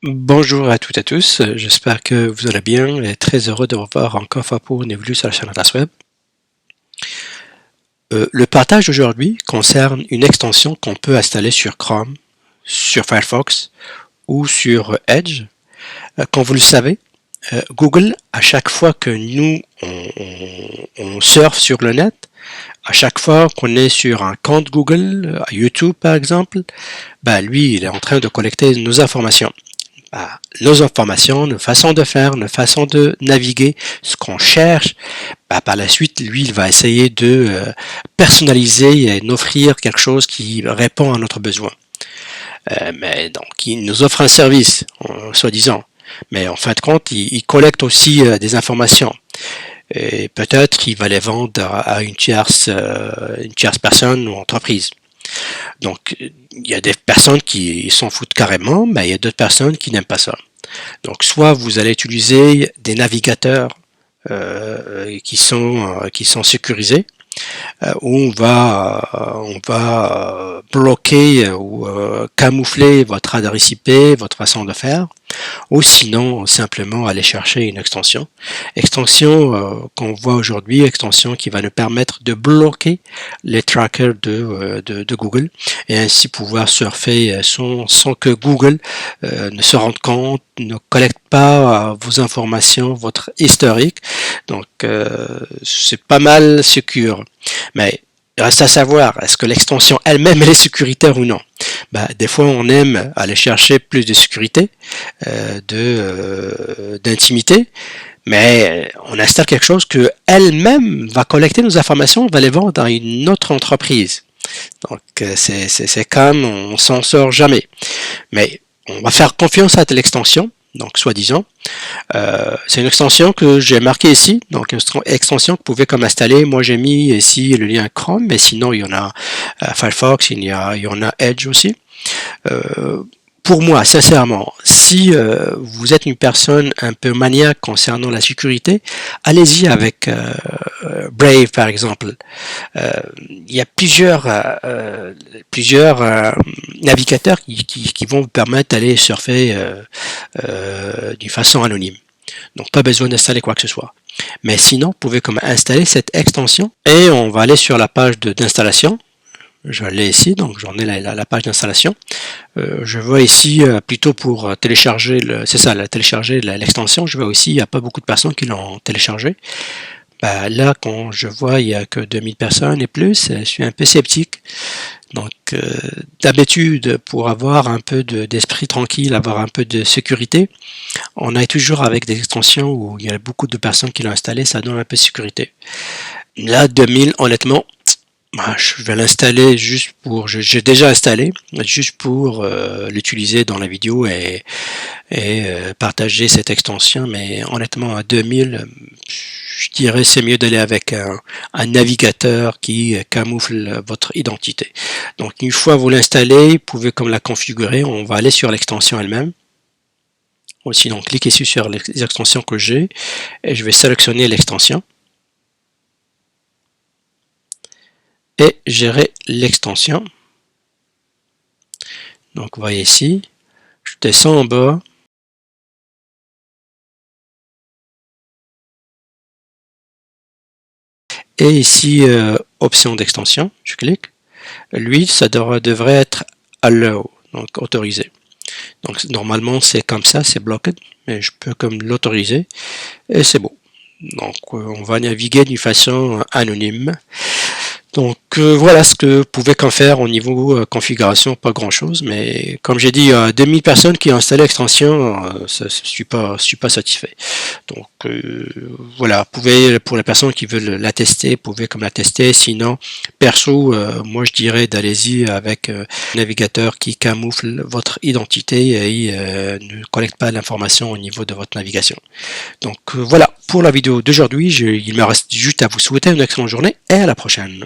Bonjour à toutes et à tous, j'espère que vous allez bien et très heureux de vous voir encore fois pour une évolution sur la chaîne Atlas Web. Le partage d'aujourd'hui concerne une extension qu'on peut installer sur Chrome, sur Firefox ou sur Edge. Comme vous le savez, Google, à chaque fois que nous on surfe sur le net, à chaque fois qu'on est sur un compte Google, à YouTube par exemple, lui il est en train de collecter nos informations. Nos informations, nos façons de faire, nos façons de naviguer, ce qu'on cherche, par la suite, lui, il va essayer de personnaliser et d'offrir quelque chose qui répond à notre besoin. Mais donc, il nous offre un service, soi-disant. Mais en fin de compte, il collecte aussi des informations. Et peut-être qu'il va les vendre à une tierce personne ou entreprise. Donc, il y a des personnes qui s'en foutent carrément, mais il y a d'autres personnes qui n'aiment pas ça. Donc, soit vous allez utiliser des navigateurs qui sont sécurisés, où on va bloquer ou camoufler votre adresse IP, votre façon de faire, ou sinon simplement aller chercher une extension qu'on voit aujourd'hui, extension qui va nous permettre de bloquer les trackers de Google et ainsi pouvoir surfer sans que Google ne se rende compte, ne collecte pas vos informations, votre historique. Donc c'est pas mal secure, mais il reste à savoir, est-ce que l'extension elle-même elle est sécuritaire ou non? Des fois on aime aller chercher plus de sécurité, d'intimité, mais on installe quelque chose que elle-même va collecter nos informations, va les vendre dans une autre entreprise. Donc c'est comme on s'en sort jamais. Mais on va faire confiance à l'extension. Donc, soi-disant, c'est une extension que j'ai marquée ici, donc une extension que vous pouvez comme installer. Moi, j'ai mis ici le lien Chrome, mais sinon, il y en a Firefox, il y en a Edge aussi. Pour moi, sincèrement, si vous êtes une personne un peu maniaque concernant la sécurité, allez-y avec Brave, par exemple. Il y a plusieurs navigateurs qui vont vous permettre d'aller surfer d'une façon anonyme. Donc, pas besoin d'installer quoi que ce soit. Mais sinon, vous pouvez comme installer cette extension et on va aller sur la page d'installation. Je l'ai ici, donc j'en ai la page d'installation. Je vois ici plutôt pour télécharger télécharger l'extension. Je vois aussi il n'y a pas beaucoup de personnes qui l'ont téléchargé. Là, quand je vois il n'y a que 2000 personnes et plus, je suis un peu sceptique. Donc, d'habitude, pour avoir un peu d'esprit tranquille, avoir un peu de sécurité, on est toujours avec des extensions où il y a beaucoup de personnes qui l'ont installé, ça donne un peu de sécurité. Là, 2000, honnêtement, je vais l'installer juste pour, j'ai déjà installé, juste pour l'utiliser dans la vidéo et partager cette extension, mais honnêtement à 2000, je dirais c'est mieux d'aller avec un navigateur qui camoufle votre identité. Donc une fois vous l'installez, vous pouvez comme la configurer, on va aller sur l'extension elle-même. Aussi donc cliquez ici sur les extensions que j'ai et je vais sélectionner l'extension. Et gérer l'extension. Donc vous voyez ici, je descends en bas. Et ici, option d'extension, je clique. Lui, ça devrait être allow, donc autorisé. Donc normalement c'est comme ça, c'est bloqué, mais je peux comme l'autoriser et c'est bon. Donc on va naviguer d'une façon anonyme. Donc voilà ce que vous pouvez qu'en faire au niveau configuration, pas grand chose, mais comme j'ai dit, il y a 2000 personnes qui ont installé l'extension, je suis pas satisfait. Donc voilà, vous pouvez, pour les personnes qui veulent la tester, vous pouvez comme la tester, sinon perso, moi je dirais d'aller-y avec un navigateur qui camoufle votre identité et ne collecte pas l'information au niveau de votre navigation. Donc voilà pour la vidéo d'aujourd'hui, il me reste juste à vous souhaiter une excellente journée et à la prochaine.